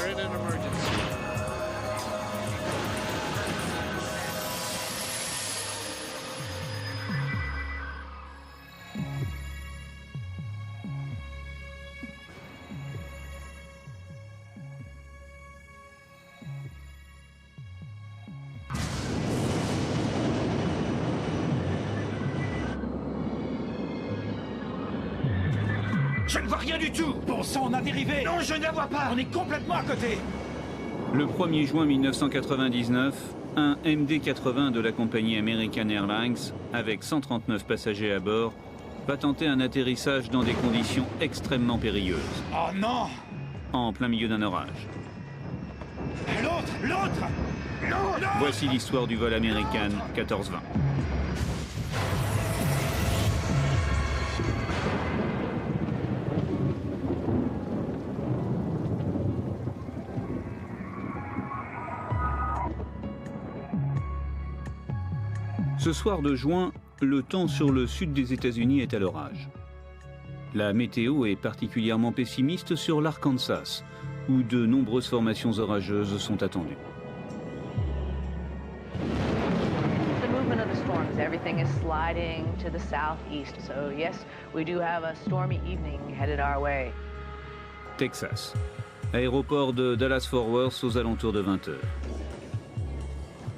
are in an emergency. Je ne vois rien du tout! Bon sang, on a dérivé! Non, je ne la vois pas! On est complètement à côté! Le 1er juin 1999, un MD-80 de la compagnie American Airlines, avec 139 passagers à bord, va tenter un atterrissage dans des conditions extrêmement périlleuses, Oh non! en plein milieu d'un orage. L'autre! L'autre! Non! Voici l'histoire du vol American 1420. Ce soir de juin, le temps sur le sud des États-Unis est à l'orage. La météo est particulièrement pessimiste sur l'Arkansas, où de nombreuses formations orageuses sont attendues. The movement of the storms, everything is sliding to the southeast. So yes, we do have a stormy evening headed our way. Texas. Aéroport de Dallas-Fort Worth aux alentours de 20 heures.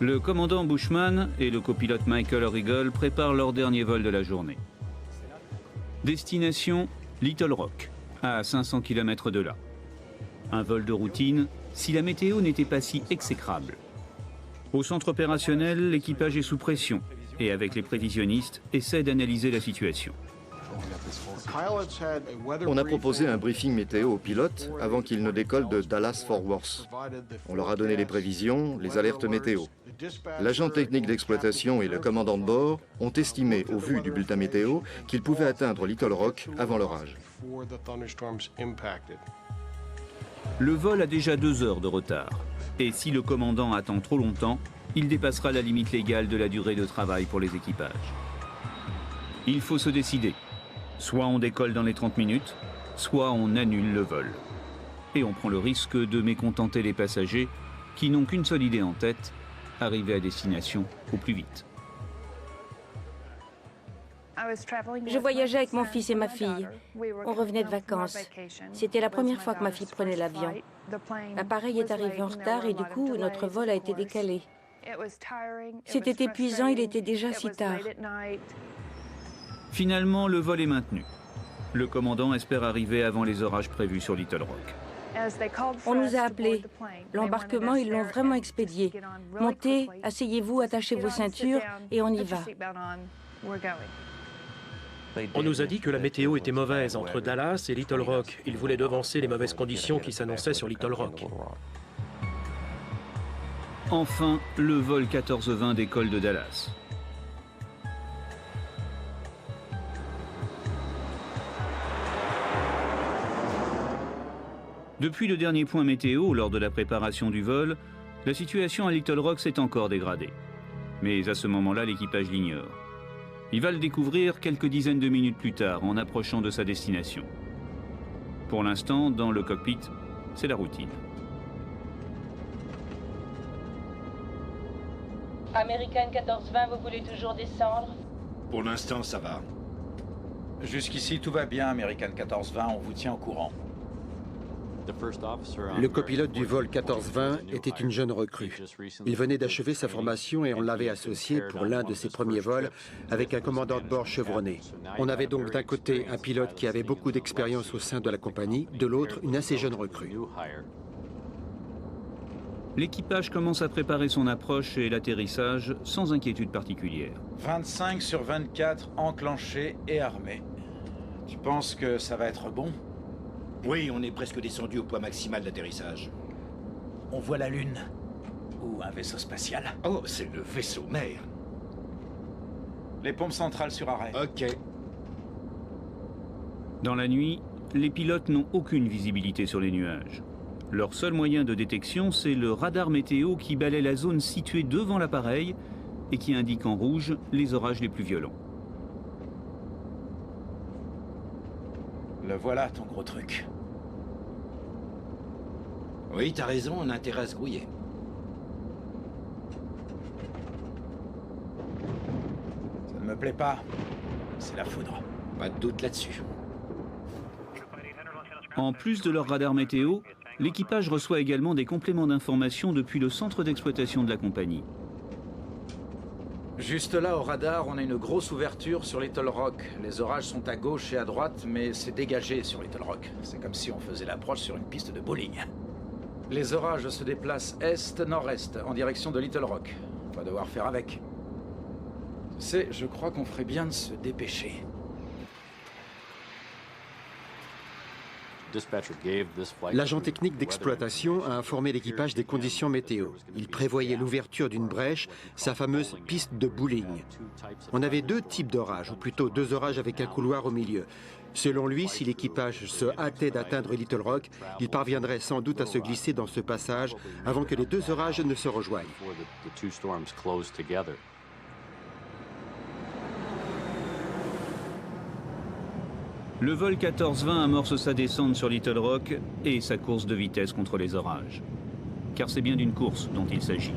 Le commandant Bushman et le copilote Michael Regal préparent leur dernier vol de la journée. Destination Little Rock, à 500 km de là. Un vol de routine si la météo n'était pas si exécrable. Au centre opérationnel, l'équipage est sous pression et avec les prévisionnistes, essaie d'analyser la situation. On a proposé un briefing météo aux pilotes avant qu'ils ne décollent de Dallas-Fort Worth. On leur a donné les prévisions, les alertes météo. L'agent technique d'exploitation et le commandant de bord ont estimé, au vu du bulletin météo, qu'ils pouvaient atteindre Little Rock avant l'orage. Le vol a déjà 2 heures de retard. Et si le commandant attend trop longtemps, il dépassera la limite légale de la durée de travail pour les équipages. Il faut se décider. Soit on décolle dans les 30 minutes, soit on annule le vol. Et on prend le risque de mécontenter les passagers qui n'ont qu'une seule idée en tête, arriver à destination au plus vite. Je voyageais avec mon fils et ma fille. On revenait de vacances. C'était la première fois que ma fille prenait l'avion. L'appareil est arrivé en retard et du coup, notre vol a été décalé. C'était épuisant, il était déjà si tard. Finalement, le vol est maintenu. Le commandant espère arriver avant les orages prévus sur Little Rock. On nous a appelés. L'embarquement, ils l'ont vraiment expédié. Montez, asseyez-vous, attachez vos ceintures et on y va. On nous a dit que la météo était mauvaise entre Dallas et Little Rock. Ils voulaient devancer les mauvaises conditions qui s'annonçaient sur Little Rock. Enfin, le vol 1420 décolle de Dallas. Depuis le dernier point météo, lors de la préparation du vol, la situation à Little Rock s'est encore dégradée. Mais à ce moment-là, l'équipage l'ignore. Il va le découvrir quelques dizaines de minutes plus tard, en approchant de sa destination. Pour l'instant, dans le cockpit, c'est la routine. American 1420, vous voulez toujours descendre? Pour l'instant, ça va. Jusqu'ici, tout va bien, American 1420, on vous tient au courant. Le copilote du vol 1420 était une jeune recrue. Il venait d'achever sa formation et on l'avait associé pour l'un de ses premiers vols avec un commandant de bord chevronné. On avait donc d'un côté un pilote qui avait beaucoup d'expérience au sein de la compagnie, de l'autre une assez jeune recrue. L'équipage commence à préparer son approche et l'atterrissage sans inquiétude particulière. 25 sur 24 enclenchés et armés. Tu penses que ça va être bon? Oui, on est presque descendu au poids maximal d'atterrissage. On voit la Lune. Ou un vaisseau spatial. Oh, c'est le vaisseau mère. Les pompes centrales sur arrêt. Ok. Dans la nuit, les pilotes n'ont aucune visibilité sur les nuages. Leur seul moyen de détection, c'est le radar météo qui balaie la zone située devant l'appareil et qui indique en rouge les orages les plus violents. Le voilà, ton gros truc. Oui, t'as raison, on a intérêt à se grouiller. Ça ne me plaît pas. C'est la foudre. Pas de doute là-dessus. En plus de leur radar météo, l'équipage reçoit également des compléments d'information depuis le centre d'exploitation de la compagnie. Juste là, au radar, on a une grosse ouverture sur Little Rock. Les orages sont à gauche et à droite, mais c'est dégagé sur Little Rock. C'est comme si on faisait l'approche sur une piste de bowling. Les orages se déplacent est-nord-est, en direction de Little Rock. On va devoir faire avec. Tu sais, je crois qu'on ferait bien de se dépêcher. L'agent technique d'exploitation a informé l'équipage des conditions météo. Il prévoyait l'ouverture d'une brèche, sa fameuse piste de bowling. On avait deux types d'orages, ou plutôt deux orages avec un couloir au milieu. Selon lui, si l'équipage se hâtait d'atteindre Little Rock, il parviendrait sans doute à se glisser dans ce passage avant que les deux orages ne se rejoignent. Le vol 1420 amorce sa descente sur Little Rock et sa course de vitesse contre les orages. Car c'est bien d'une course dont il s'agit.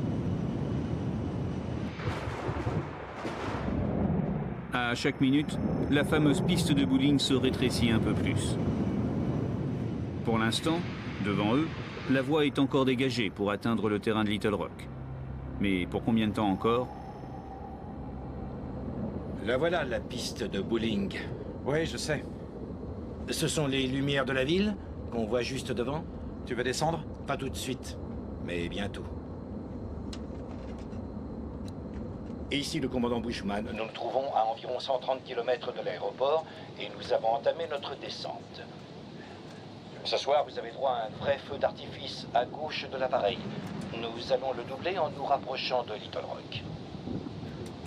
À chaque minute, la fameuse piste de bowling se rétrécit un peu plus. Pour l'instant, devant eux, la voie est encore dégagée pour atteindre le terrain de Little Rock. Mais pour combien de temps encore? La voilà, la piste de bowling. Oui, je sais. Ce sont les lumières de la ville qu'on voit juste devant? Tu veux descendre? Pas tout de suite, mais bientôt. Et ici le commandant Bushman. Nous nous trouvons à environ 130 km de l'aéroport et nous avons entamé notre descente. Ce soir, vous avez droit à un vrai feu d'artifice à gauche de l'appareil. Nous allons le doubler en nous rapprochant de Little Rock.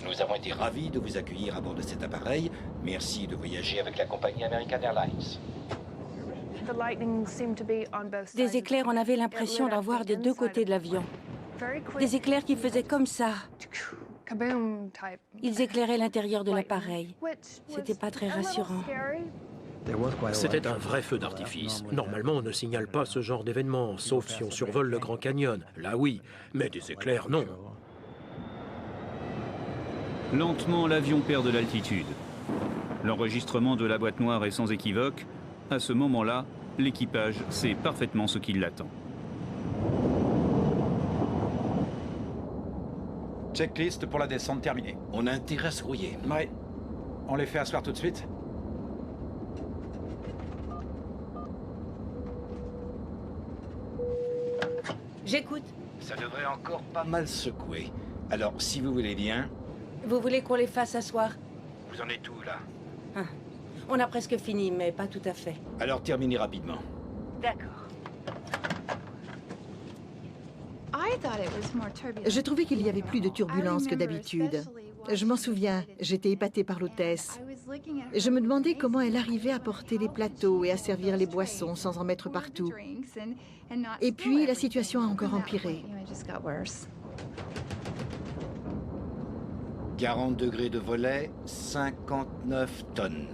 Nous avons été ravis de vous accueillir à bord de cet appareil. Merci de voyager avec la compagnie American Airlines. Des éclairs, on avait l'impression d'en voir des deux côtés de l'avion. Des éclairs qui faisaient comme ça. Ils éclairaient l'intérieur de l'appareil. C'était pas très rassurant. C'était un vrai feu d'artifice. Normalement, on ne signale pas ce genre d'événement, sauf si on survole le Grand Canyon. Là, oui. Mais des éclairs, non. Lentement, l'avion perd de l'altitude. L'enregistrement de la boîte noire est sans équivoque. À ce moment-là, l'équipage sait parfaitement ce qui l'attend. Checklist pour la descente terminée. On a intérêt à se grouiller. Oui. On les fait asseoir tout de suite? J'écoute. Ça devrait encore pas mal secouer. Alors, si vous voulez bien... Vous voulez qu'on les fasse asseoir? Vous en êtes où, là? Ah. On a presque fini, mais pas tout à fait. Alors, terminez rapidement. D'accord. Je trouvais qu'il y avait plus de turbulences que d'habitude. Je m'en souviens, j'étais épatée par l'hôtesse. Je me demandais comment elle arrivait à porter les plateaux et à servir les boissons sans en mettre partout. Et puis, la situation a encore empiré. 40 degrés de volet, 59 tonnes.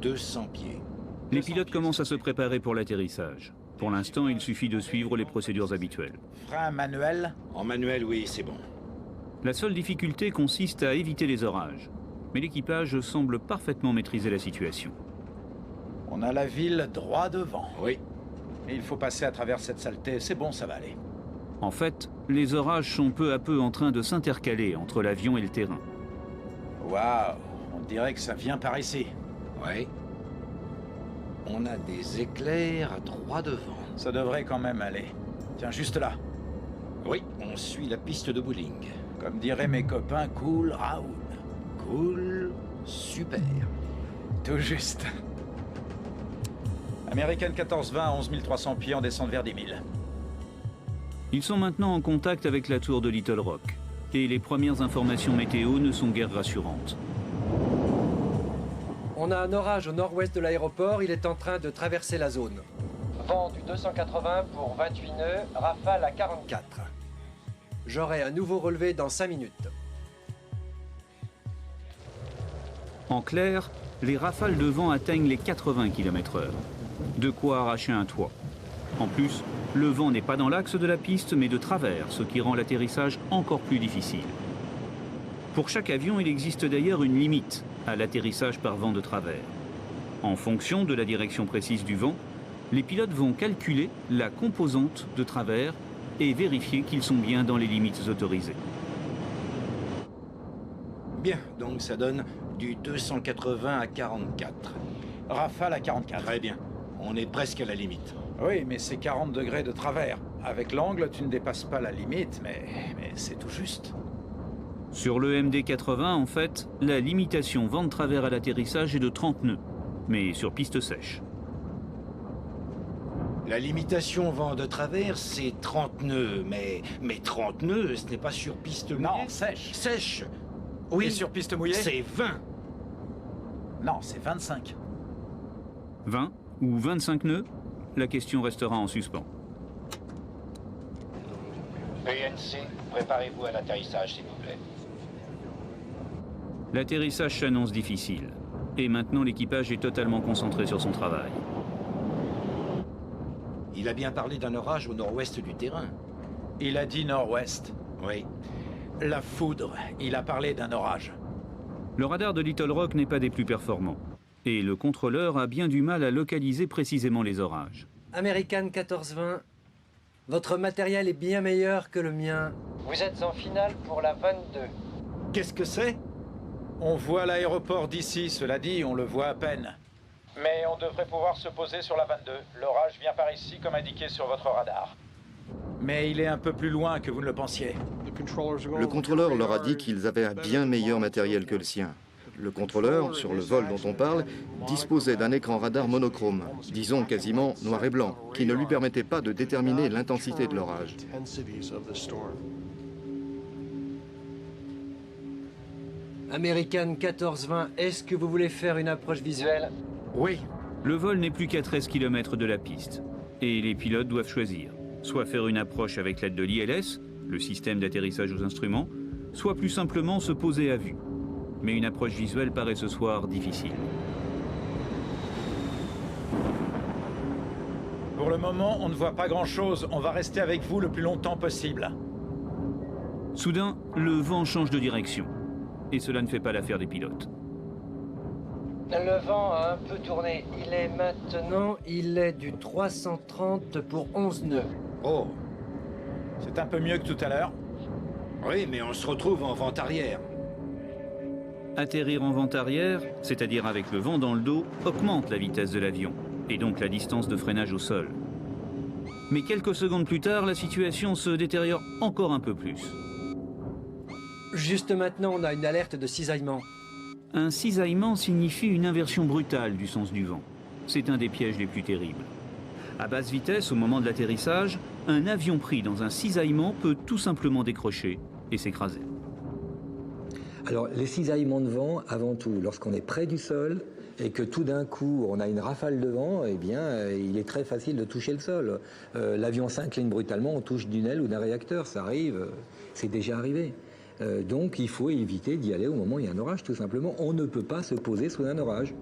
200 pieds. Les pilotes commencent à se préparer pour l'atterrissage. Pour l'instant, il suffit de suivre les procédures habituelles. Frein manuel? En manuel, oui, c'est bon. La seule difficulté consiste à éviter les orages. Mais l'équipage semble parfaitement maîtriser la situation. On a la ville droit devant. Oui. Et il faut passer à travers cette saleté. C'est bon, ça va aller. En fait, les orages sont peu à peu en train de s'intercaler entre l'avion et le terrain. Waouh, on dirait que ça vient par ici. Oui. On a des éclairs droit devant. Ça devrait quand même aller. Tiens, juste là. Oui, on suit la piste de bowling. Comme diraient mes copains, cool Raoul. Cool, super. Tout juste. American 1420 à 11 300 pieds en descente vers 10 000. Ils sont maintenant en contact avec la tour de Little Rock. Et les premières informations météo ne sont guère rassurantes. On a un orage au nord-ouest de l'aéroport, il est en train de traverser la zone. Vent du 280 pour 28 nœuds, rafale à 44. J'aurai un nouveau relevé dans 5 minutes. En clair, les rafales de vent atteignent les 80 km/h. De quoi arracher un toit. En plus, Le vent n'est pas dans l'axe de la piste, mais de travers, ce qui rend l'atterrissage encore plus difficile. Pour chaque avion, il existe d'ailleurs une limite à l'atterrissage par vent de travers. En fonction de la direction précise du vent, les pilotes vont calculer la composante de travers et vérifier qu'ils sont bien dans les limites autorisées. Bien, donc ça donne du 280 à 44. Rafale à 44. Très bien, on est presque à la limite. Oui, mais c'est 40 degrés de travers. Avec l'angle, tu ne dépasses pas la limite, mais c'est tout juste. Sur le MD-80, en fait, la limitation vent de travers à l'atterrissage est de 30 nœuds, mais sur piste sèche. La limitation vent de travers, c'est 30 nœuds, mais 30 nœuds, ce n'est pas sur piste mouillée. Non, sèche. Sèche. Oui. Et sur piste mouillée, c'est 20. Non, c'est 25. 20 ou 25 nœuds? La question restera en suspens. PNC, préparez-vous à l'atterrissage, s'il vous plaît. L'atterrissage s'annonce difficile. Et maintenant, l'équipage est totalement concentré sur son travail. Il a bien parlé d'un orage au nord-ouest du terrain. Il a dit nord-ouest. Oui. La foudre, il a parlé d'un orage. Le radar de Little Rock n'est pas des plus performants. Et le contrôleur a bien du mal à localiser précisément les orages. American 1420, votre matériel est bien meilleur que le mien. Vous êtes en finale pour la 22. Qu'est-ce que c'est? On voit l'aéroport d'ici, cela dit, on le voit à peine. Mais on devrait pouvoir se poser sur la 22. L'orage vient par ici, comme indiqué sur votre radar. Mais il est un peu plus loin que vous ne le pensiez. Le contrôleur leur a dit qu'ils avaient un bien meilleur matériel que le sien. Le contrôleur, sur le vol dont on parle, disposait d'un écran radar monochrome, disons quasiment noir et blanc, qui ne lui permettait pas de déterminer l'intensité de l'orage. American 1420, est-ce que vous voulez faire une approche visuelle? Oui. Le vol n'est plus qu'à 13 km de la piste. Et les pilotes doivent choisir. Soit faire une approche avec l'aide de l'ILS, le système d'atterrissage aux instruments, soit plus simplement se poser à vue. Mais une approche visuelle paraît ce soir difficile. Pour le moment, on ne voit pas grand-chose. On va rester avec vous le plus longtemps possible. Soudain, le vent change de direction. Et cela ne fait pas l'affaire des pilotes. Le vent a un peu tourné. Il est du 330 pour 11 nœuds. Oh, c'est un peu mieux que tout à l'heure. Oui, mais on se retrouve en vent arrière. Atterrir en vent arrière, c'est-à-dire avec le vent dans le dos, augmente la vitesse de l'avion, et donc la distance de freinage au sol. Mais quelques secondes plus tard, la situation se détériore encore un peu plus. Juste maintenant, on a une alerte de cisaillement. Un cisaillement signifie une inversion brutale du sens du vent. C'est un des pièges les plus terribles. À basse vitesse, au moment de l'atterrissage, un avion pris dans un cisaillement peut tout simplement décrocher et s'écraser. Alors, les cisaillements de vent, avant tout, lorsqu'on est près du sol et que tout d'un coup, on a une rafale de vent, eh bien, il est très facile de toucher le sol. L'avion s'incline brutalement, on touche d'une aile ou d'un réacteur, ça arrive, c'est déjà arrivé. Donc, il faut éviter d'y aller au moment où il y a un orage, tout simplement. On ne peut pas se poser sous un orage.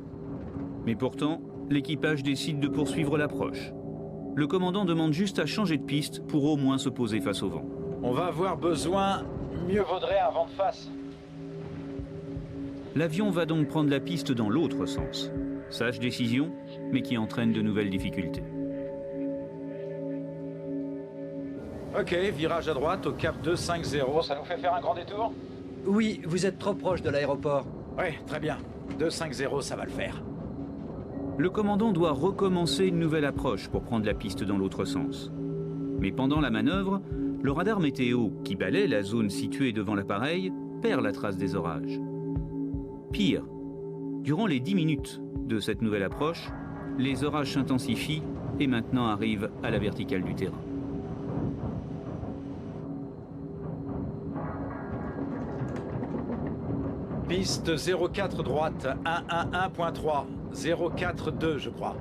Mais pourtant, l'équipage décide de poursuivre l'approche. Le commandant demande juste à changer de piste pour au moins se poser face au vent. On va avoir besoin, mieux vaudrait un vent de face. L'avion va donc prendre la piste dans l'autre sens. Sage décision, mais qui entraîne de nouvelles difficultés. Ok, virage à droite au cap 250, ça nous fait faire un grand détour? Oui, vous êtes trop proche de l'aéroport. Oui, très bien. 250, ça va le faire. Le commandant doit recommencer une nouvelle approche pour prendre la piste dans l'autre sens. Mais pendant la manœuvre, le radar météo, qui balaie la zone située devant l'appareil, perd la trace des orages. Pire, durant les 10 minutes de cette nouvelle approche, les orages s'intensifient et maintenant arrivent à la verticale du terrain. Piste 04 droite, 111.3, 042 je crois.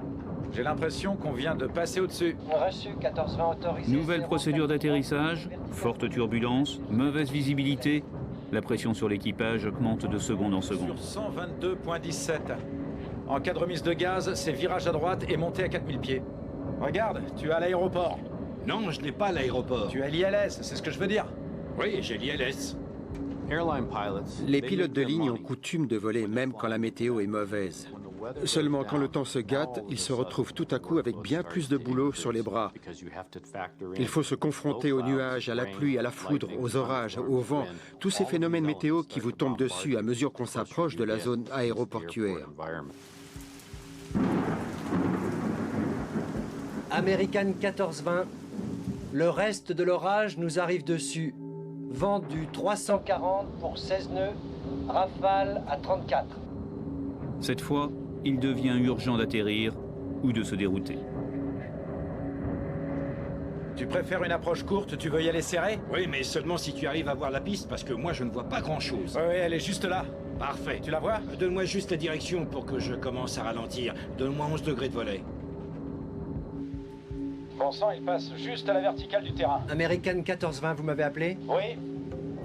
J'ai l'impression qu'on vient de passer au-dessus. Reçu, 1420 autorisé. Nouvelle procédure d'atterrissage, forte turbulence, mauvaise visibilité. La pression sur l'équipage augmente de seconde en seconde. Sur 122.17. En cas de remise de gaz, c'est virage à droite et montée à 4000 pieds. Regarde, tu es à l'aéroport. Non, je n'ai pas l'aéroport. Tu as l'ILS, c'est ce que je veux dire. Oui, j'ai l'ILS. Les pilotes de ligne ont coutume de voler même quand la météo est mauvaise. Seulement quand le temps se gâte, ils se retrouvent tout à coup avec bien plus de boulot sur les bras. Il faut se confronter aux nuages, à la pluie, à la foudre, aux orages, au vent, tous ces phénomènes météo qui vous tombent dessus à mesure qu'on s'approche de la zone aéroportuaire. American 1420, le reste de l'orage nous arrive dessus. Vent du 340 pour 16 nœuds, rafale à 34. Cette fois, il devient urgent d'atterrir ou de se dérouter. Tu préfères une approche courte, tu veux y aller serré? Oui, mais seulement si tu arrives à voir la piste, parce que moi je ne vois pas grand-chose. Oui, elle est juste là. Parfait. Tu la vois? Donne-moi juste la direction pour que je commence à ralentir. Donne-moi 11 degrés de volet. Bon sang, il passe juste à la verticale du terrain. American 1420, vous m'avez appelé? Oui.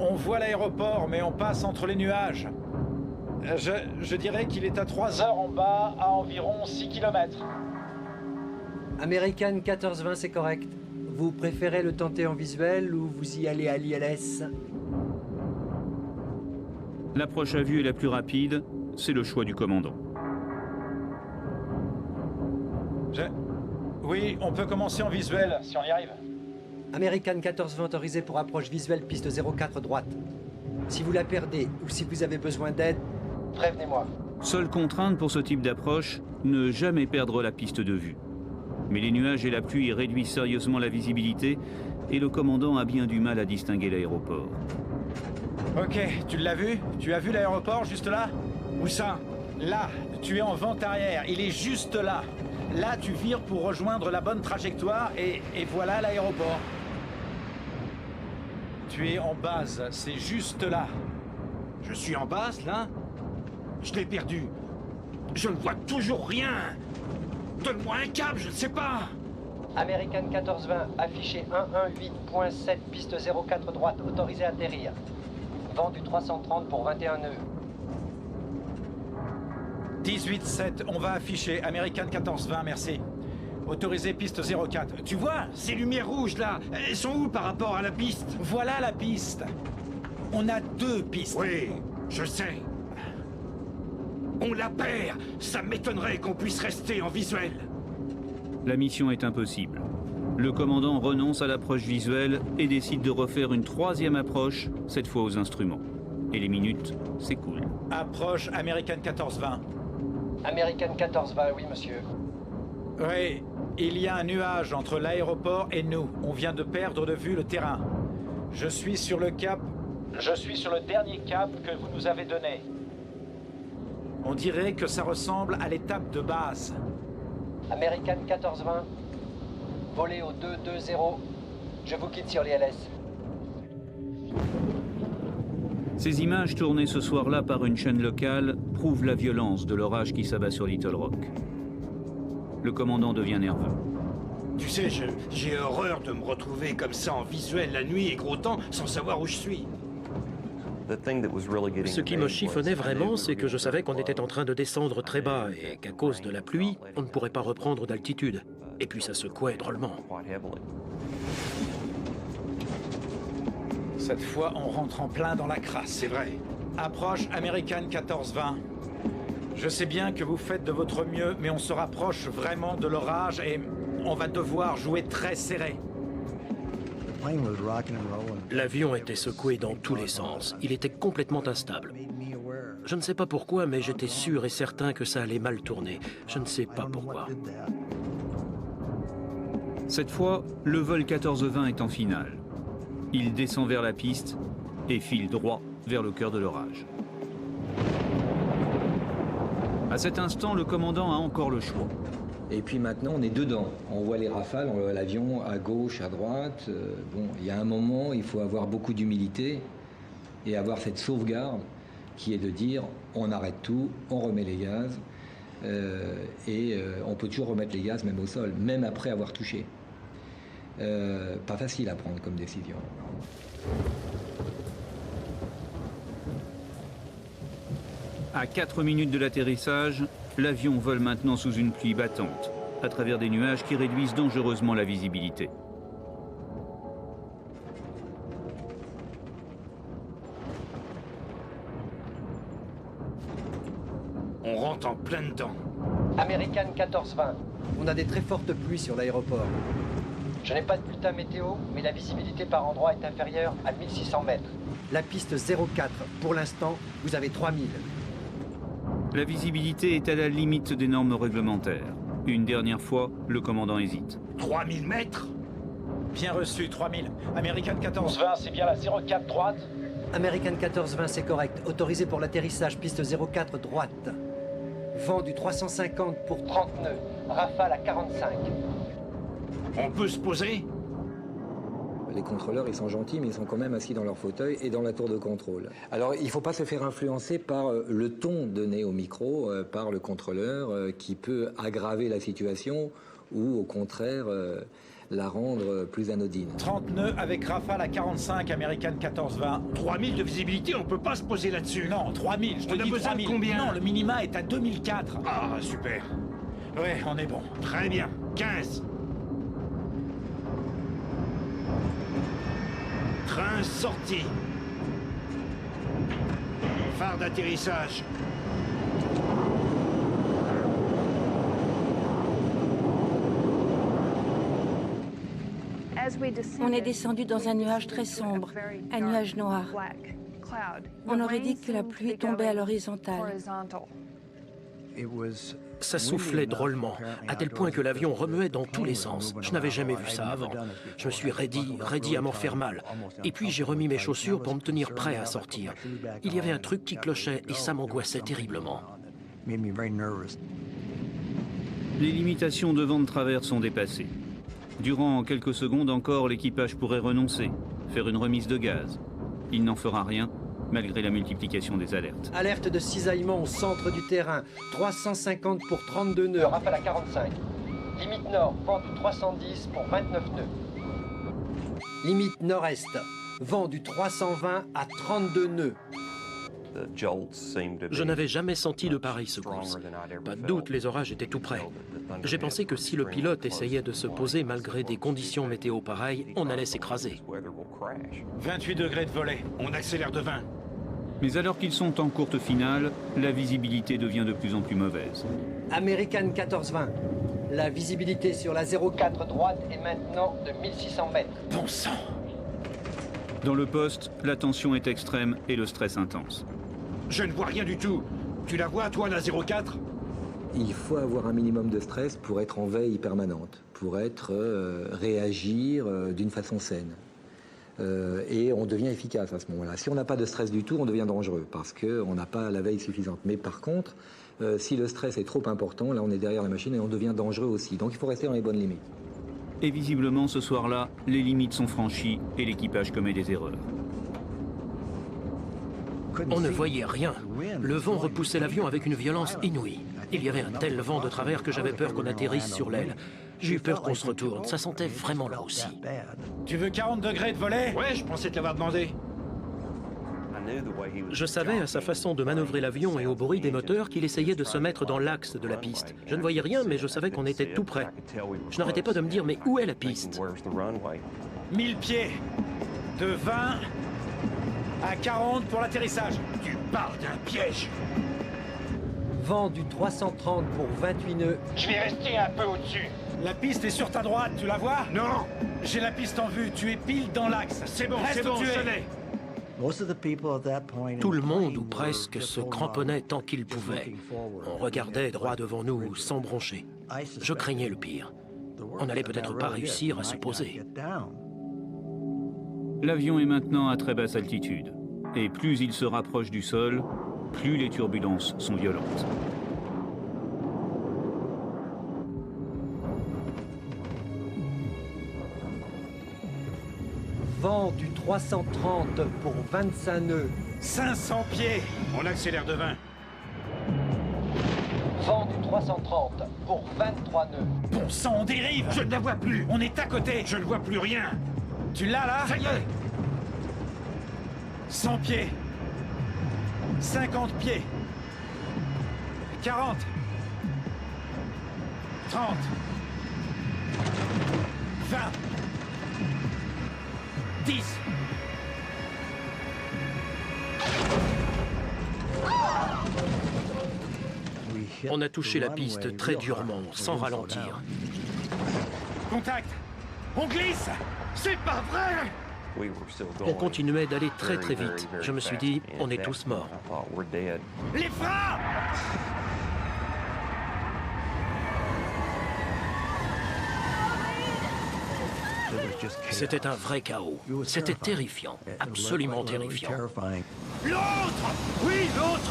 On voit l'aéroport, mais on passe entre les nuages. Je dirais qu'il est à 3 heures en bas, à environ 6 km. American 1420, c'est correct. Vous préférez le tenter en visuel ou vous y allez à l'ILS? L'approche à vue est la plus rapide, c'est le choix du commandant. Oui, on peut commencer en visuel, si on y arrive. American 1420 autorisé pour approche visuelle, piste 04 droite. Si vous la perdez ou si vous avez besoin d'aide, prévenez-moi. Seule contrainte pour ce type d'approche, ne jamais perdre la piste de vue. Mais les nuages et la pluie réduisent sérieusement la visibilité et le commandant a bien du mal à distinguer l'aéroport. Ok, tu l'as vu? Tu as vu l'aéroport juste là? Où ça? Là, tu es en vente arrière, il est juste là. Là, tu vires pour rejoindre la bonne trajectoire et voilà l'aéroport. Tu es en base, c'est juste là. Je suis en base, là? Je l'ai perdu. Je ne vois toujours rien. Donne-moi un câble, je ne sais pas. American 1420, affiché 118.7, piste 04 droite, autorisé à atterrir. Vent du 330 pour 21 nœuds. 18-7, on va afficher. American 1420, merci. Autorisé piste 04. Tu vois, ces lumières rouges là, elles sont où par rapport à la piste? Voilà la piste. On a 2 pistes. Oui, je sais. On la perd. Ça m'étonnerait qu'on puisse rester en visuel. La mission est impossible. Le commandant renonce à l'approche visuelle et décide de refaire une 3e approche, cette fois aux instruments. Et les minutes s'écoulent. Approche American 1420. American 1420, oui monsieur. Oui, il y a un nuage entre l'aéroport et nous. On vient de perdre de vue le terrain. Je suis sur le cap. Je suis sur le dernier cap que vous nous avez donné. On dirait que ça ressemble à l'étape de base. American 1420, volez au 220. Je vous quitte sur l'ILS. Ces images tournées ce soir-là par une chaîne locale prouvent la violence de l'orage qui s'abat sur Little Rock. Le commandant devient nerveux. Tu sais, j'ai horreur de me retrouver comme ça en visuel la nuit et gros temps sans savoir où je suis. Ce qui me chiffonnait vraiment, c'est que je savais qu'on était en train de descendre très bas et qu'à cause de la pluie, on ne pourrait pas reprendre d'altitude. Et puis ça secouait drôlement. Cette fois, on rentre en plein dans la crasse. C'est vrai. Approche American 1420. Je sais bien que vous faites de votre mieux, mais on se rapproche vraiment de l'orage et on va devoir jouer très serré. L'avion était secoué dans tous les sens. Il était complètement instable. Je ne sais pas pourquoi, mais j'étais sûr et certain que ça allait mal tourner. Je ne sais pas pourquoi. Cette fois, le vol 1420 est en finale. Il descend vers la piste et file droit vers le cœur de l'orage. À cet instant, le commandant a encore le choix. Et puis maintenant, on est dedans. On voit les rafales, on voit l'avion à gauche, à droite. Bon, il y a un moment, il faut avoir beaucoup d'humilité et avoir cette sauvegarde qui est de dire on arrête tout, on remet les gaz et on peut toujours remettre les gaz même au sol, même après avoir touché. Pas facile à prendre comme décision. À 4 minutes de l'atterrissage, l'avion vole maintenant sous une pluie battante, à travers des nuages qui réduisent dangereusement la visibilité. rentre en plein dedans. American 1420. On a des très fortes pluies sur l'aéroport. Je n'ai pas de bulletin météo, mais la visibilité par endroit est inférieure à 1600 mètres. La piste 04, pour l'instant, vous avez 3000. La visibilité est à la limite des normes réglementaires. Une dernière fois, le commandant hésite. 3000 mètres? Bien reçu, 3000. American 1420, c'est bien la 04 droite? American 1420, c'est correct. Autorisé pour l'atterrissage, piste 04 droite. Vent du 350 pour 30 nœuds. Rafale à 45. On peut se poser? Les contrôleurs, ils sont gentils, mais ils sont quand même assis dans leur fauteuil et dans la tour de contrôle. Alors, il ne faut pas se faire influencer par le ton donné au micro, par le contrôleur, qui peut aggraver la situation ou, au contraire, la rendre plus anodine. 30 nœuds avec Rafale à 45, American 1420. 3000 de visibilité, on peut pas se poser là-dessus. Non, 3000, je te dis 3000. Combien? Non, le minima est à 2004. Ah, super. Ouais, on est bon. Très bien. 15. Train sorti. Phare d'atterrissage. On est descendu dans un nuage très sombre, un nuage noir. On aurait dit que la pluie tombait à l'horizontale. Ça soufflait drôlement, à tel point que l'avion remuait dans tous les sens. Je n'avais jamais vu ça avant. Je me suis raidi à m'en faire mal. Et puis j'ai remis mes chaussures pour me tenir prêt à sortir. Il y avait un truc qui clochait et ça m'angoissait terriblement. Les limitations de vent de travers sont dépassées. Durant quelques secondes encore, l'équipage pourrait renoncer, faire une remise de gaz. Il n'en fera rien, malgré la multiplication des alertes. Alerte de cisaillement au centre du terrain. 350 pour 32 nœuds, rafale à 45. Limite nord, vent du 310 pour 29 nœuds. Limite nord-est, vent du 320 à 32 nœuds. Je n'avais jamais senti de pareille secousse. Pas de doute, les orages étaient tout près. J'ai pensé que si le pilote essayait de se poser malgré des conditions météo pareilles, on allait s'écraser. 28 degrés de volet, on accélère de 20. Mais alors qu'ils sont en courte finale, la visibilité devient de plus en plus mauvaise. American 1420. La visibilité sur la 04 droite est maintenant de 1600 mètres. Bon sang! Dans le poste, la tension est extrême et le stress intense. Je ne vois rien du tout. Tu la vois, toi, la 04? Il faut avoir un minimum de stress pour être en veille permanente, pour réagir d'une façon saine. Et on devient efficace à ce moment-là. Si on n'a pas de stress du tout, on devient dangereux parce qu'on n'a pas la veille suffisante. Mais par contre, si le stress est trop important, là on est derrière la machine et on devient dangereux aussi. Donc il faut rester dans les bonnes limites. Et visiblement, ce soir-là, les limites sont franchies et l'équipage commet des erreurs. On ne voyait rien. Le vent repoussait l'avion avec une violence inouïe. Il y avait un tel vent de travers que j'avais peur qu'on atterrisse sur l'aile. J'ai eu peur qu'on se retourne. Ça sentait vraiment là aussi. Tu veux 40 degrés de volet? Ouais, je pensais te l'avoir demandé. Je savais à sa façon de manœuvrer l'avion et au bruit des moteurs qu'il essayait de se mettre dans l'axe de la piste. Je ne voyais rien, mais je savais qu'on était tout près. Je n'arrêtais pas de me dire, mais où est la piste? 1000 pieds. De 20 à 40 pour l'atterrissage. Tu parles d'un piège. Vent du 330 pour 28 nœuds. Je vais rester un peu au-dessus. La piste est sur ta droite, tu la vois? Non. J'ai la piste en vue, tu es pile dans l'axe. C'est bon, c'est bon, je l'ai. Tout le monde, ou presque, se cramponnait tant qu'il pouvait. On regardait droit devant nous, sans broncher. Je craignais le pire. On n'allait peut-être pas réussir à se poser. L'avion est maintenant à très basse altitude. Et plus il se rapproche du sol, plus les turbulences sont violentes. Vent du 330 pour 25 nœuds. 500 pieds. On accélère de 20. Vent du 330 pour 23 nœuds. Bon sang, on dérive. Je ne la vois plus. On est à côté. Je ne vois plus rien. Tu l'as là? Ça y est. 100 pieds. 50 pieds. 40. 30. 20. 10. On a touché la piste très durement, sans ralentir. Contact! On glisse! C'est pas vrai! On continuait d'aller très très vite. Je me suis dit, on est tous morts. Les freins! C'était un vrai chaos. C'était terrifiant, absolument terrifiant. L'autre! Oui, l'autre!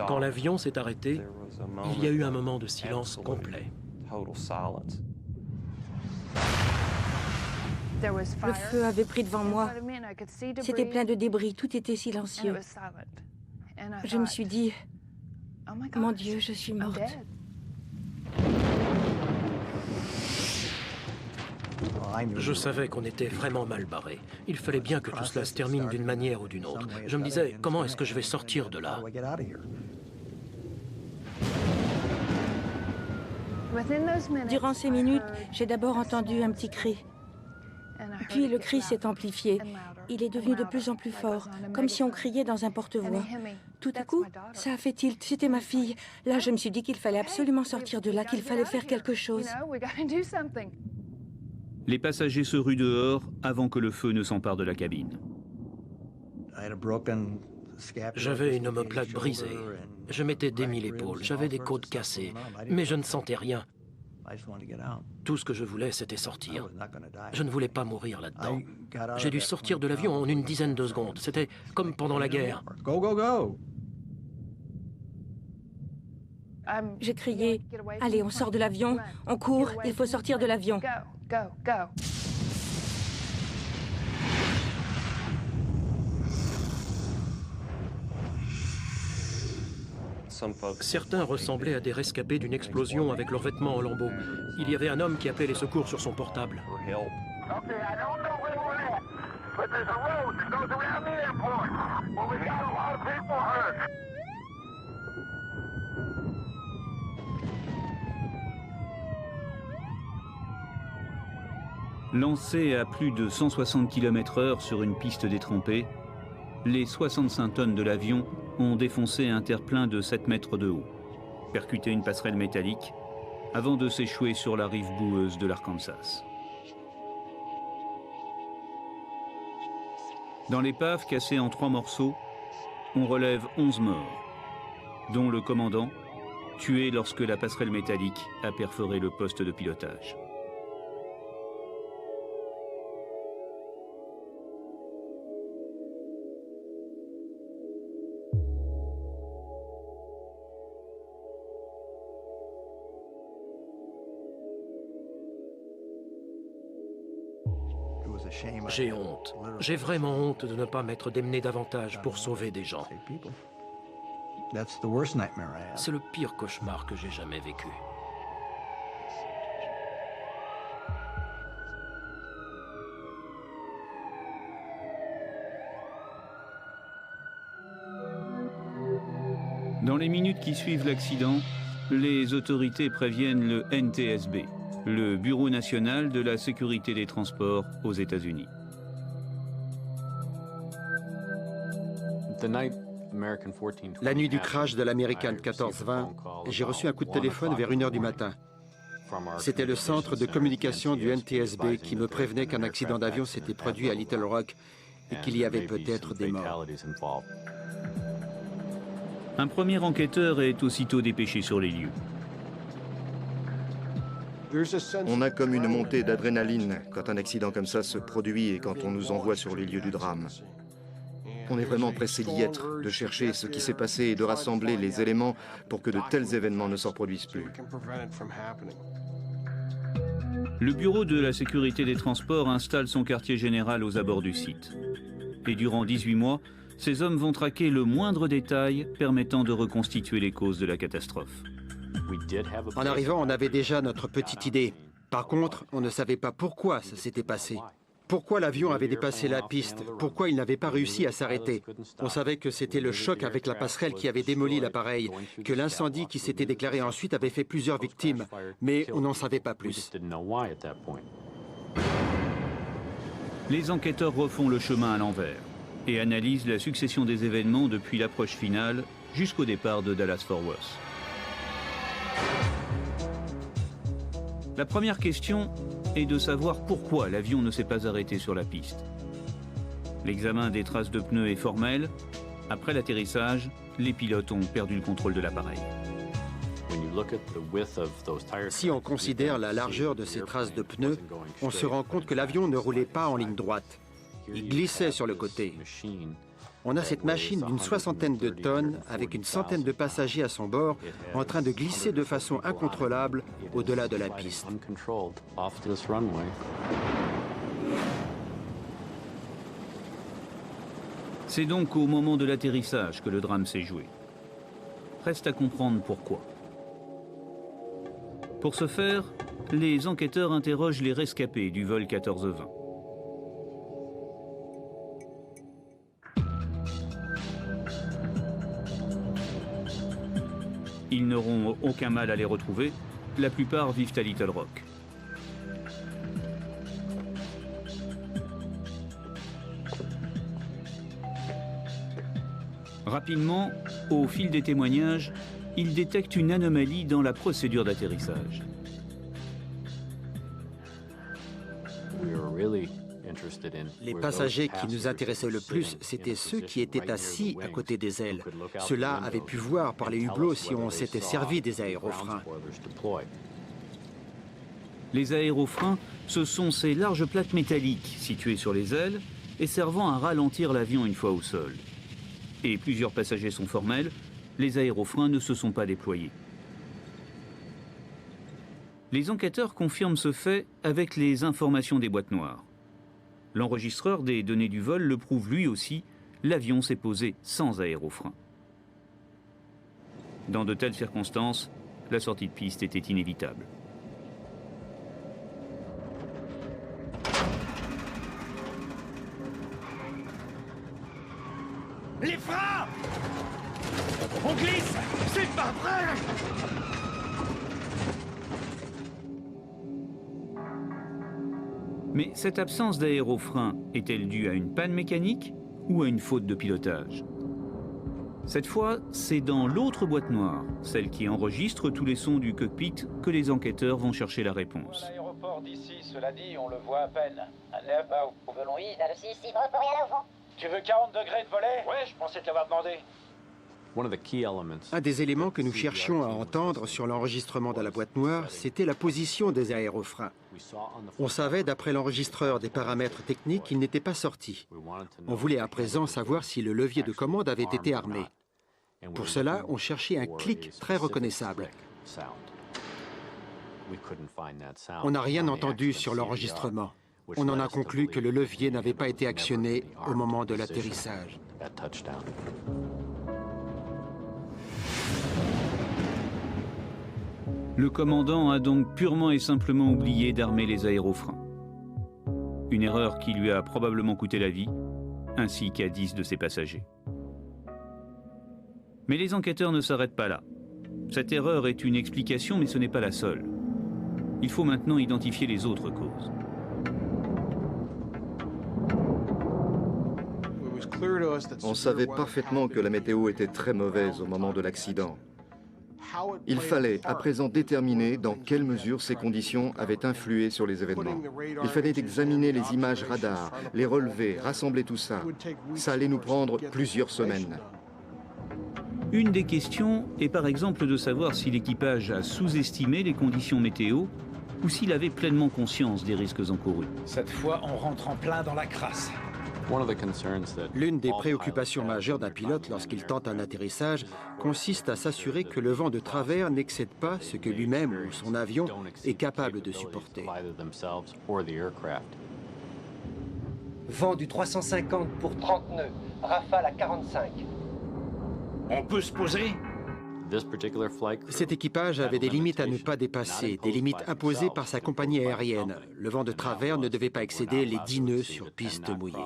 Quand l'avion s'est arrêté, il y a eu un moment de silence complet. Le feu avait pris devant moi. C'était plein de débris, tout était silencieux. Je me suis dit, mon Dieu, je suis morte. Je savais qu'on était vraiment mal barré. Il fallait bien que tout cela se termine d'une manière ou d'une autre. Je me disais, comment est-ce que je vais sortir de là? Durant ces minutes, j'ai d'abord entendu un petit cri. Puis le cri s'est amplifié. Il est devenu de plus en plus fort, comme si on criait dans un porte-voix. Tout à coup, ça a fait tilt. C'était ma fille. Là, je me suis dit qu'il fallait absolument sortir de là, qu'il fallait faire quelque chose. Les passagers se ruent dehors avant que le feu ne s'empare de la cabine. J'avais une omoplate brisée. Je m'étais démis l'épaule. J'avais des côtes cassées. Mais je ne sentais rien. Tout ce que je voulais, c'était sortir. Je ne voulais pas mourir là-dedans. J'ai dû sortir de l'avion en une dizaine de secondes. C'était comme pendant la guerre. Go, go, go! J'ai crié, « Allez, on sort de l'avion, on court, il faut sortir de l'avion. » Certains ressemblaient à des rescapés d'une explosion avec leurs vêtements en lambeaux. Il y avait un homme qui appelait les secours sur son portable. Lancés à plus de 160 km/h sur une piste détrempée, les 65 tonnes de l'avion ont défoncé un terre-plein de 7 mètres de haut, percuté une passerelle métallique, avant de s'échouer sur la rive boueuse de l'Arkansas. Dans l'épave cassée en 3 morceaux, on relève 11 morts, dont le commandant, tué lorsque la passerelle métallique a perforé le poste de pilotage. J'ai honte. J'ai vraiment honte de ne pas m'être démené davantage pour sauver des gens. C'est le pire cauchemar que j'ai jamais vécu. Dans les minutes qui suivent l'accident, les autorités préviennent le NTSB, le Bureau national de la sécurité des transports aux États-Unis. La nuit du crash de l'American 1420, j'ai reçu un coup de téléphone vers 1h du matin. C'était le centre de communication du NTSB qui me prévenait qu'un accident d'avion s'était produit à Little Rock et qu'il y avait peut-être des morts. Un premier enquêteur est aussitôt dépêché sur les lieux. On a comme une montée d'adrénaline quand un accident comme ça se produit et quand on nous envoie sur les lieux du drame. On est vraiment pressé d'y être, de chercher ce qui s'est passé et de rassembler les éléments pour que de tels événements ne se reproduisent plus. Le Bureau de la sécurité des transports installe son quartier général aux abords du site. Et durant 18 mois, ces hommes vont traquer le moindre détail permettant de reconstituer les causes de la catastrophe. En arrivant, on avait déjà notre petite idée. Par contre, on ne savait pas pourquoi ça s'était passé. Pourquoi l'avion avait dépassé la piste? Pourquoi il n'avait pas réussi à s'arrêter? On savait que c'était le choc avec la passerelle qui avait démoli l'appareil, que l'incendie qui s'était déclaré ensuite avait fait plusieurs victimes, mais on n'en savait pas plus. Les enquêteurs refont le chemin à l'envers et analysent la succession des événements depuis l'approche finale jusqu'au départ de Dallas-Fort Worth. La première question est de savoir pourquoi l'avion ne s'est pas arrêté sur la piste. L'examen des traces de pneus est formel. Après l'atterrissage, les pilotes ont perdu le contrôle de l'appareil. Si on considère la largeur de ces traces de pneus, on se rend compte que l'avion ne roulait pas en ligne droite. Il glissait sur le côté. On a cette machine d'une 60aine de tonnes avec une centaine de passagers à son bord en train de glisser de façon incontrôlable au-delà de la piste. C'est donc au moment de l'atterrissage que le drame s'est joué. Reste à comprendre pourquoi. Pour ce faire, les enquêteurs interrogent les rescapés du vol 1420. Ils n'auront aucun mal à les retrouver. La plupart vivent à Little Rock. Rapidement, au fil des témoignages, ils détectent une anomalie dans la procédure d'atterrissage. Les passagers qui nous intéressaient le plus, c'étaient ceux qui étaient assis à côté des ailes. Ceux-là avaient pu voir par les hublots si on s'était servi des aérofreins. Les aérofreins, ce sont ces larges plaques métalliques situées sur les ailes et servant à ralentir l'avion une fois au sol. Et plusieurs passagers sont formels, les aérofreins ne se sont pas déployés. Les enquêteurs confirment ce fait avec les informations des boîtes noires. L'enregistreur des données du vol le prouve lui aussi, l'avion s'est posé sans aérofrein. Dans de telles circonstances, la sortie de piste était inévitable. Les freins! On glisse! C'est pas vrai! Mais cette absence d'aérofrein est-elle due à une panne mécanique ou à une faute de pilotage? Cette fois, c'est dans l'autre boîte noire, celle qui enregistre tous les sons du cockpit, que les enquêteurs vont chercher la réponse. L'aéroport d'ici, cela dit, on le voit à peine. Là-bas, au volant, oui, Vers le 6, repos rien au vent. Tu veux 40 degrés de volet? Ouais, je pensais te l'avoir demandé. Un des éléments que nous cherchions à entendre sur l'enregistrement de la boîte noire, c'était la position des aérofreins. On savait, d'après l'enregistreur, des paramètres techniques qu'ils n'étaient pas sortis. On voulait à présent savoir si le levier de commande avait été armé. Pour cela, on cherchait un clic très reconnaissable. On n'a rien entendu sur l'enregistrement. On en a conclu que le levier n'avait pas été actionné au moment de l'atterrissage. Le commandant a donc purement et simplement oublié d'armer les aérofreins. Une erreur qui lui a probablement coûté la vie, ainsi qu'à 10 de ses passagers. Mais les enquêteurs ne s'arrêtent pas là. Cette erreur est une explication, mais ce n'est pas la seule. Il faut maintenant identifier les autres causes. On savait parfaitement que la météo était très mauvaise au moment de l'accident. Il fallait à présent déterminer dans quelle mesure ces conditions avaient influé sur les événements. Il fallait examiner les images radar, les relever, rassembler tout ça. Ça allait nous prendre plusieurs semaines. Une des questions est par exemple de savoir si l'équipage a sous-estimé les conditions météo ou s'il avait pleinement conscience des risques encourus. Cette fois, on rentre en plein dans la crasse. L'une des préoccupations majeures d'un pilote lorsqu'il tente un atterrissage consiste à s'assurer que le vent de travers n'excède pas ce que lui-même ou son avion est capable de supporter. Vent du 350 pour 30 nœuds, rafale à 45. On peut se poser? Cet équipage avait des limites à ne pas dépasser, des limites imposées par sa compagnie aérienne. Le vent de travers ne devait pas excéder les 10 nœuds sur piste mouillée.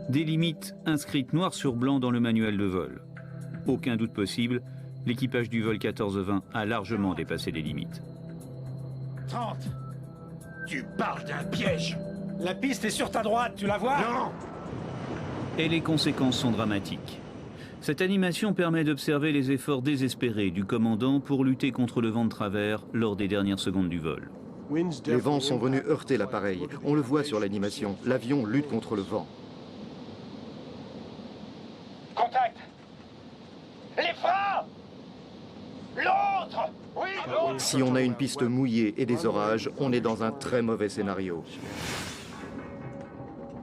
Des limites inscrites noir sur blanc dans le manuel de vol. Aucun doute possible, l'équipage du vol 1420 a largement dépassé les limites. 30. Tu parles d'un piège. La piste est sur ta droite, tu la vois? Non. Et les conséquences sont dramatiques. Cette animation permet d'observer les efforts désespérés du commandant pour lutter contre le vent de travers lors des dernières secondes du vol. Les vents sont venus heurter l'appareil. On le voit sur l'animation. L'avion lutte contre le vent. Contact. Les freins. L'autre. Oui, l'autre. Si on a une piste mouillée et des orages, on est dans un très mauvais scénario.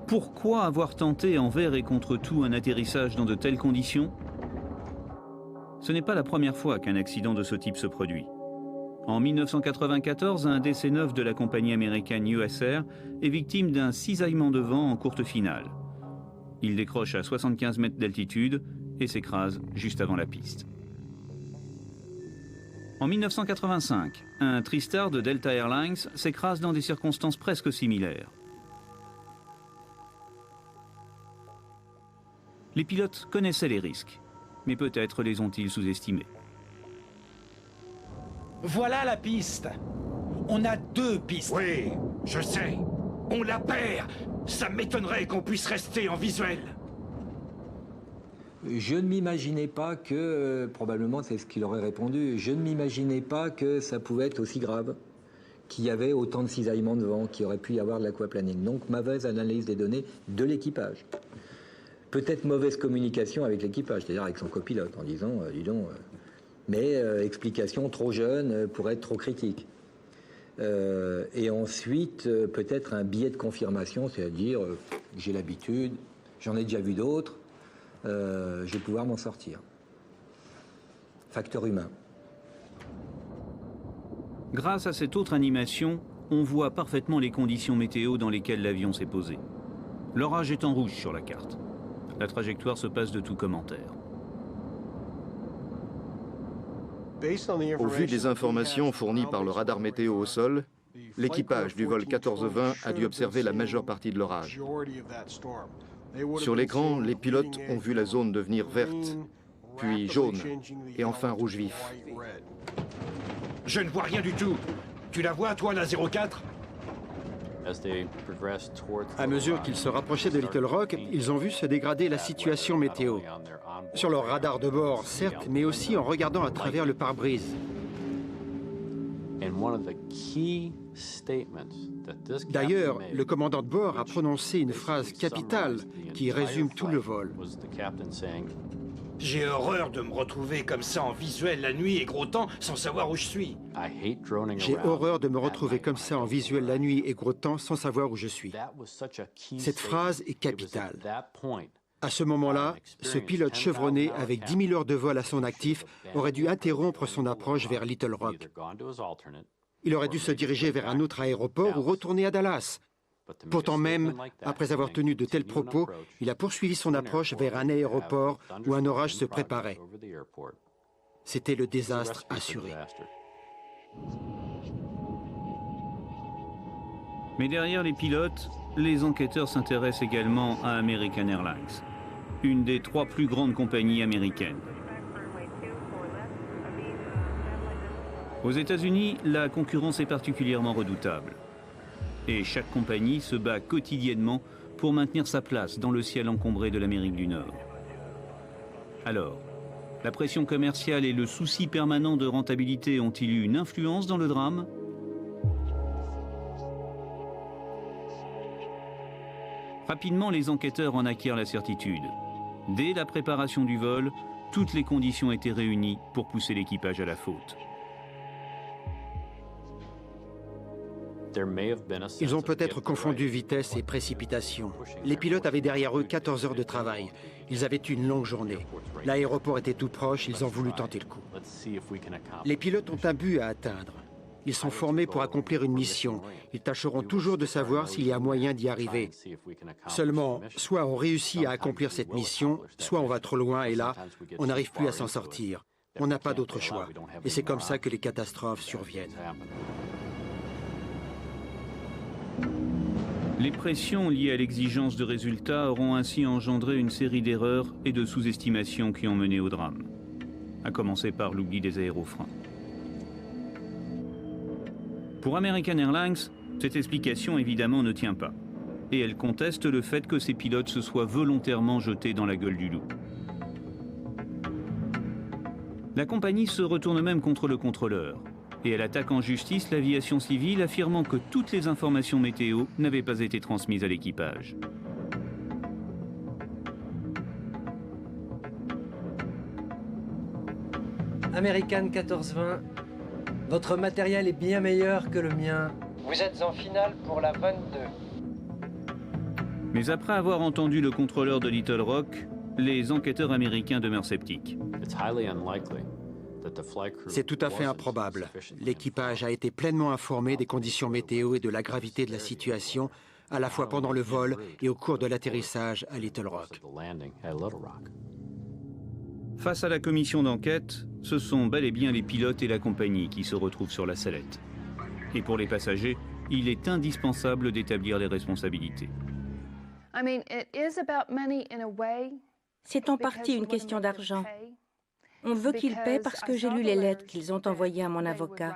Pourquoi avoir tenté envers et contre tout un atterrissage dans de telles conditions? Ce n'est pas la première fois qu'un accident de ce type se produit. En 1994, un DC-9 de la compagnie américaine USR est victime d'un cisaillement de vent en courte finale. Il décroche à 75 mètres d'altitude et s'écrase juste avant la piste. En 1985, un TriStar de Delta Airlines s'écrase dans des circonstances presque similaires. Les pilotes connaissaient les risques, mais peut-être les ont-ils sous-estimés. Voilà la piste. On a 2 pistes. Oui, je sais. On la perd. Ça m'étonnerait qu'on puisse rester en visuel. Je ne m'imaginais pas que, probablement c'est ce qu'il aurait répondu, je ne m'imaginais pas que ça pouvait être aussi grave, qu'il y avait autant de cisaillements de vent, qu'il aurait pu y avoir de l'aquaplaning. Donc mauvaise analyse des données de l'équipage. Peut-être mauvaise communication avec l'équipage, c'est-à-dire avec son copilote, en disant, dis donc, mais explication trop jeune pour être trop critique. Et ensuite, peut-être un biais de confirmation, c'est-à-dire, j'ai l'habitude, j'en ai déjà vu d'autres, je vais pouvoir m'en sortir. Facteur humain. Grâce à cette autre animation, on voit parfaitement les conditions météo dans lesquelles l'avion s'est posé. L'orage est en rouge sur la carte. La trajectoire se passe de tout commentaire. Au vu des informations fournies par le radar météo au sol, l'équipage du vol 1420 a dû observer la majeure partie de l'orage. Sur l'écran, les pilotes ont vu la zone devenir verte, puis jaune, et enfin rouge vif. Je ne vois rien du tout. Tu la vois, toi, la 04? À mesure qu'ils se rapprochaient de Little Rock, ils ont vu se dégrader la situation météo. Sur leur radar de bord, certes, mais aussi en regardant à travers le pare-brise. D'ailleurs, le commandant de bord a prononcé une phrase capitale qui résume tout le vol. J'ai horreur de me retrouver comme ça en visuel la nuit et gros temps sans savoir où je suis. J'ai horreur de me retrouver comme ça en visuel la nuit et gros temps sans savoir où je suis. Cette phrase est capitale. À ce moment-là, ce pilote chevronné avec 10 000 heures de vol à son actif aurait dû interrompre son approche vers Little Rock. Il aurait dû se diriger vers un autre aéroport ou retourner à Dallas. Pourtant même, après avoir tenu de tels propos, il a poursuivi son approche vers un aéroport où un orage se préparait. C'était le désastre assuré. Mais derrière les pilotes, les enquêteurs s'intéressent également à American Airlines, une des 3 plus grandes compagnies américaines. Aux États-Unis, la concurrence est particulièrement redoutable. Et chaque compagnie se bat quotidiennement pour maintenir sa place dans le ciel encombré de l'Amérique du Nord. Alors, la pression commerciale et le souci permanent de rentabilité ont-ils eu une influence dans le drame? Rapidement, les enquêteurs en acquièrent la certitude. Dès la préparation du vol, toutes les conditions étaient réunies pour pousser l'équipage à la faute. Ils ont peut-être confondu vitesse et précipitation. Les pilotes avaient derrière eux 14 heures de travail. Ils avaient eu une longue journée. L'aéroport était tout proche, ils ont voulu tenter le coup. Les pilotes ont un but à atteindre. Ils sont formés pour accomplir une mission. Ils tâcheront toujours de savoir s'il y a moyen d'y arriver. Seulement, soit on réussit à accomplir cette mission, soit on va trop loin et là, on n'arrive plus à s'en sortir. On n'a pas d'autre choix. Et c'est comme ça que les catastrophes surviennent. Les pressions liées à l'exigence de résultats auront ainsi engendré une série d'erreurs et de sous-estimations qui ont mené au drame, à commencer par l'oubli des aérofreins. Pour American Airlines, cette explication évidemment ne tient pas, et elle conteste le fait que ces pilotes se soient volontairement jetés dans la gueule du loup. La compagnie se retourne même contre le contrôleur, et elle attaque en justice l'aviation civile, affirmant que toutes les informations météo n'avaient pas été transmises à l'équipage. American 1420, votre matériel est bien meilleur que le mien. Vous êtes en finale pour la 22. Mais après avoir entendu le contrôleur de Little Rock, les enquêteurs américains demeurent sceptiques. C'est tout à fait improbable. L'équipage a été pleinement informé des conditions météo et de la gravité de la situation, à la fois pendant le vol et au cours de l'atterrissage à Little Rock. Face à la commission d'enquête, ce sont bel et bien les pilotes et la compagnie qui se retrouvent sur la sellette. Et pour les passagers, il est indispensable d'établir les responsabilités. C'est en partie une question d'argent. On veut qu'ils paient parce que j'ai lu les lettres qu'ils ont envoyées à mon avocat.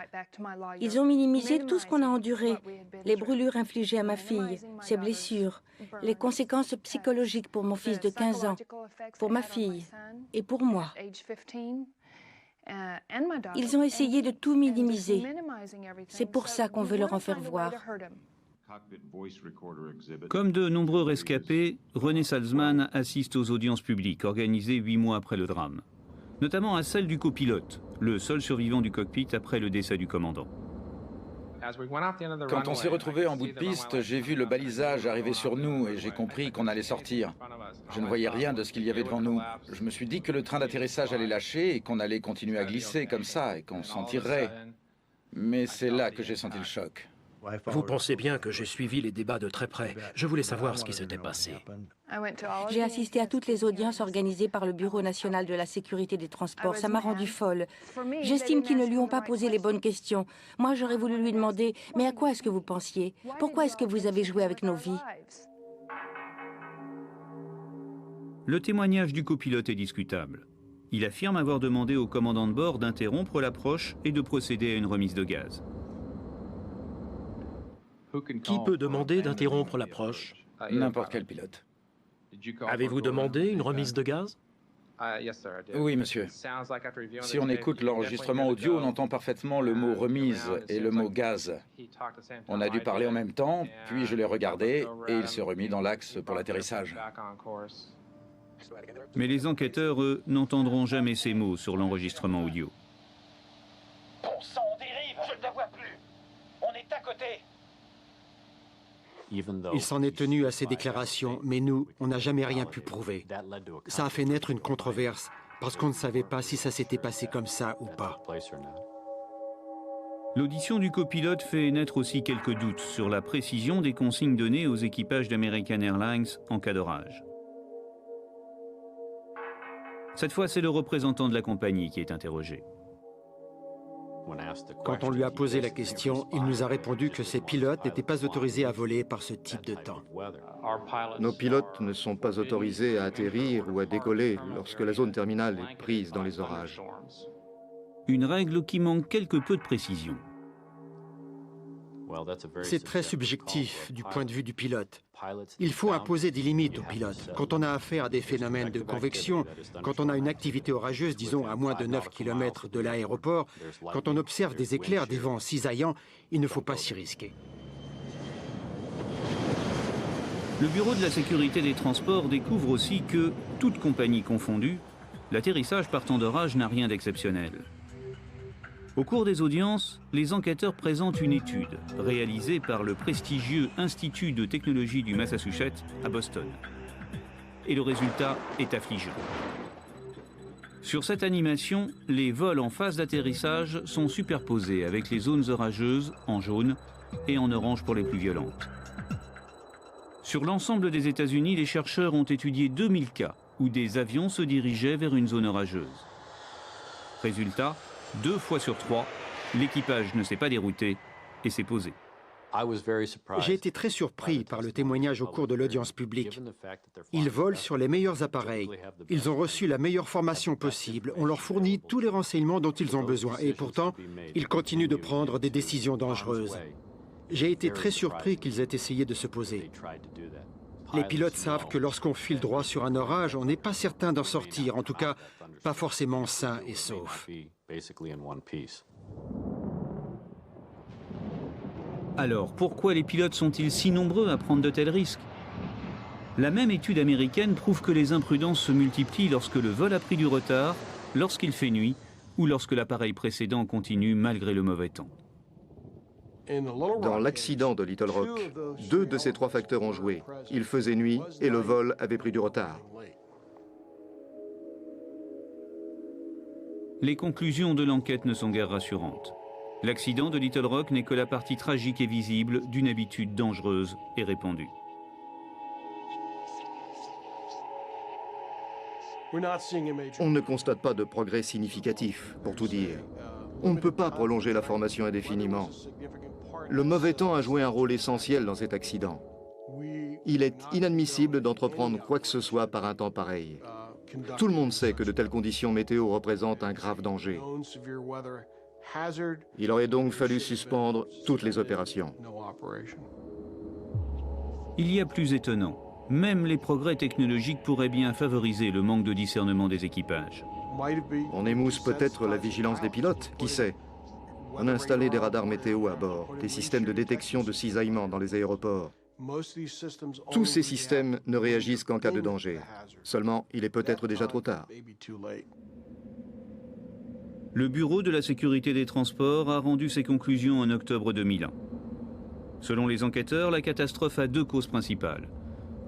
Ils ont minimisé tout ce qu'on a enduré, les brûlures infligées à ma fille, ses blessures, les conséquences psychologiques pour mon fils de 15 ans, pour ma fille et pour moi. Ils ont essayé de tout minimiser. C'est pour ça qu'on veut leur en faire voir. Comme de nombreux rescapés, René Salzman assiste aux audiences publiques organisées 8 mois après le drame, notamment à celle du copilote, le seul survivant du cockpit après le décès du commandant. Quand on s'est retrouvé en bout de piste, j'ai vu le balisage arriver sur nous et j'ai compris qu'on allait sortir. Je ne voyais rien de ce qu'il y avait devant nous. Je me suis dit que le train d'atterrissage allait lâcher et qu'on allait continuer à glisser comme ça et qu'on s'en tirerait. Mais c'est là que j'ai senti le choc. Vous pensez bien que j'ai suivi les débats de très près. Je voulais savoir ce qui s'était passé. J'ai assisté à toutes les audiences organisées par le Bureau national de la sécurité des transports. Ça m'a rendue folle. J'estime qu'ils ne lui ont pas posé les bonnes questions. Moi, j'aurais voulu lui demander, mais à quoi est-ce que vous pensiez? Pourquoi est-ce que vous avez joué avec nos vies? Le témoignage du copilote est discutable. Il affirme avoir demandé au commandant de bord d'interrompre l'approche et de procéder à une remise de gaz. Qui peut demander d'interrompre l'approche? N'importe quel pilote. Avez-vous demandé une remise de gaz? Oui, monsieur. Si on écoute l'enregistrement audio, on entend parfaitement le mot « remise » et le mot « gaz ». On a dû parler en même temps, puis je l'ai regardé et il s'est remis dans l'axe pour l'atterrissage. Mais les enquêteurs, eux, n'entendront jamais ces mots sur l'enregistrement audio. Bon sang, on dérive, je ne la vois plus. On est à côté. Il s'en est tenu à ces déclarations, mais nous, on n'a jamais rien pu prouver. Ça a fait naître une controverse, parce qu'on ne savait pas si ça s'était passé comme ça ou pas. L'audition du copilote fait naître aussi quelques doutes sur la précision des consignes données aux équipages d'American Airlines en cas d'orage. Cette fois, c'est le représentant de la compagnie qui est interrogé. Quand on lui a posé la question, il nous a répondu que ces pilotes n'étaient pas autorisés à voler par ce type de temps. Nos pilotes ne sont pas autorisés à atterrir ou à décoller lorsque la zone terminale est prise dans les orages. Une règle qui manque quelque peu de précision. C'est très subjectif du point de vue du pilote. Il faut imposer des limites aux pilotes. Quand on a affaire à des phénomènes de convection, quand on a une activité orageuse, disons à moins de 9 km de l'aéroport, quand on observe des éclairs, des vents cisaillants, il ne faut pas s'y risquer. Le Bureau de la sécurité des transports découvre aussi que, toute compagnie confondue, l'atterrissage par temps d'orage n'a rien d'exceptionnel. Au cours des audiences, les enquêteurs présentent une étude réalisée par le prestigieux Institut de technologie du Massachusetts à Boston. Et le résultat est affligeant. Sur cette animation, les vols en phase d'atterrissage sont superposés avec les zones orageuses en jaune et en orange pour les plus violentes. Sur l'ensemble des États-Unis, les chercheurs ont étudié 2000 cas où des avions se dirigeaient vers une zone orageuse. Résultat, 2 fois sur 3, l'équipage ne s'est pas dérouté et s'est posé. J'ai été très surpris par le témoignage au cours de l'audience publique. Ils volent sur les meilleurs appareils. Ils ont reçu la meilleure formation possible. On leur fournit tous les renseignements dont ils ont besoin. Et pourtant, ils continuent de prendre des décisions dangereuses. J'ai été très surpris qu'ils aient essayé de se poser. Les pilotes savent que lorsqu'on file droit sur un orage, on n'est pas certain d'en sortir, en tout cas, pas forcément sain et sauf. Alors, pourquoi les pilotes sont-ils si nombreux à prendre de tels risques? La même étude américaine prouve que les imprudences se multiplient lorsque le vol a pris du retard, lorsqu'il fait nuit ou lorsque l'appareil précédent continue malgré le mauvais temps. Dans l'accident de Little Rock, 2 de ces 3 facteurs ont joué. Il faisait nuit et le vol avait pris du retard. Les conclusions de l'enquête ne sont guère rassurantes. L'accident de Little Rock n'est que la partie tragique et visible d'une habitude dangereuse et répandue. On ne constate pas de progrès significatif, pour tout dire. On ne peut pas prolonger la formation indéfiniment. Le mauvais temps a joué un rôle essentiel dans cet accident. Il est inadmissible d'entreprendre quoi que ce soit par un temps pareil. Tout le monde sait que de telles conditions météo représentent un grave danger. Il aurait donc fallu suspendre toutes les opérations. Il y a plus étonnant. Même les progrès technologiques pourraient bien favoriser le manque de discernement des équipages. On émousse peut-être la vigilance des pilotes, qui sait? On a installé des radars météo à bord, des systèmes de détection de cisaillement dans les aéroports. Tous ces systèmes ne réagissent qu'en cas de danger. Seulement, il est peut-être déjà trop tard. Le Bureau de la sécurité des transports a rendu ses conclusions en octobre 2001. Selon les enquêteurs, la catastrophe a 2 causes principales.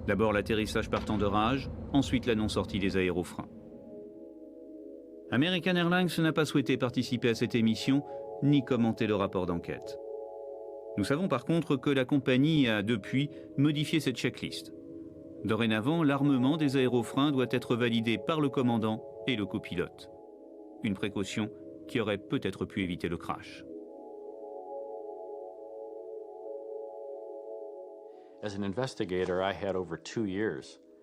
D'abord l'atterrissage par temps d'orage, ensuite la non-sortie des aérofreins. American Airlines n'a pas souhaité participer à cette émission, ni commenter le rapport d'enquête. Nous savons par contre que la compagnie a depuis modifié cette checklist. Dorénavant, l'armement des aérofreins doit être validé par le commandant et le copilote. Une précaution qui aurait peut-être pu éviter le crash.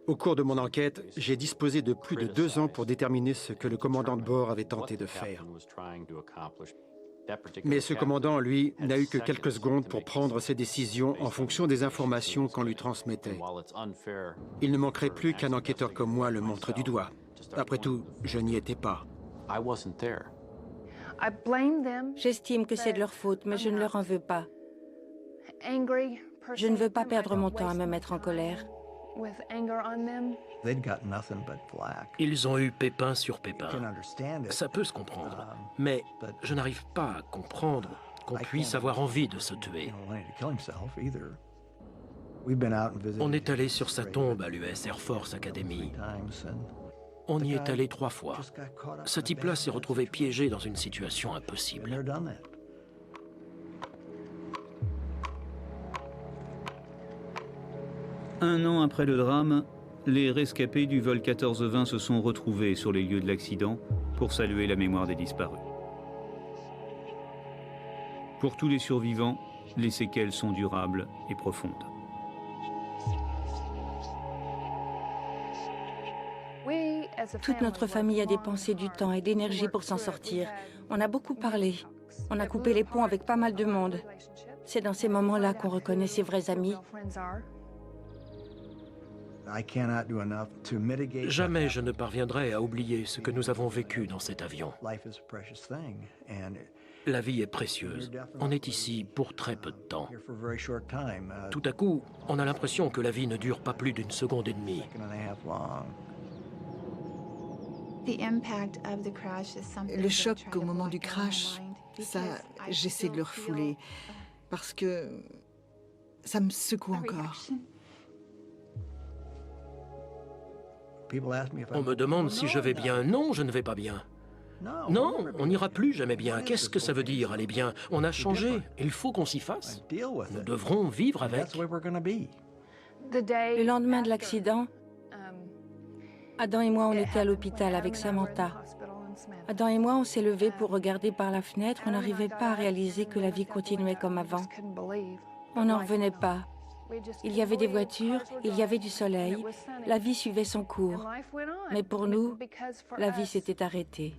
Au cours de mon enquête, j'ai disposé de plus de 2 ans pour déterminer ce que le commandant de bord avait tenté de faire. Mais ce commandant, lui, n'a eu que quelques secondes pour prendre ses décisions en fonction des informations qu'on lui transmettait. Il ne manquerait plus qu'un enquêteur comme moi le montre du doigt. Après tout, je n'y étais pas. J'estime que c'est de leur faute, mais je ne leur en veux pas. Je ne veux pas perdre mon temps à me mettre en colère. Ils ont eu pépin sur pépin. Ça peut se comprendre, mais je n'arrive pas à comprendre qu'on puisse avoir envie de se tuer. On est allé sur sa tombe à l'US Air Force Academy. On y est allé 3 fois. Ce type-là s'est retrouvé piégé dans une situation impossible. Un an après le drame, les rescapés du vol 1420 se sont retrouvés sur les lieux de l'accident pour saluer la mémoire des disparus. Pour tous les survivants, les séquelles sont durables et profondes. Toute notre famille a dépensé du temps et d'énergie pour s'en sortir. On a beaucoup parlé. On a coupé les ponts avec pas mal de monde. C'est dans ces moments-là qu'on reconnaît ses vrais amis. Jamais je ne parviendrai à oublier ce que nous avons vécu dans cet avion. La vie est précieuse. On est ici pour très peu de temps. Tout à coup, on a l'impression que la vie ne dure pas plus d'1 seconde et demie. Le choc au moment du crash, ça, j'essaie de le refouler parce que ça me secoue encore. On me demande si je vais bien. Non, je ne vais pas bien. Non, on n'ira plus jamais bien. Qu'est-ce que ça veut dire, aller bien? On a changé. Il faut qu'on s'y fasse. Nous devrons vivre avec. Le lendemain de l'accident, Adam et moi, on était à l'hôpital avec Samantha. Adam et moi, on s'est levés pour regarder par la fenêtre. On n'arrivait pas à réaliser que la vie continuait comme avant. On n'en revenait pas. Il y avait des voitures, il y avait du soleil. La vie suivait son cours. Mais pour nous, la vie s'était arrêtée.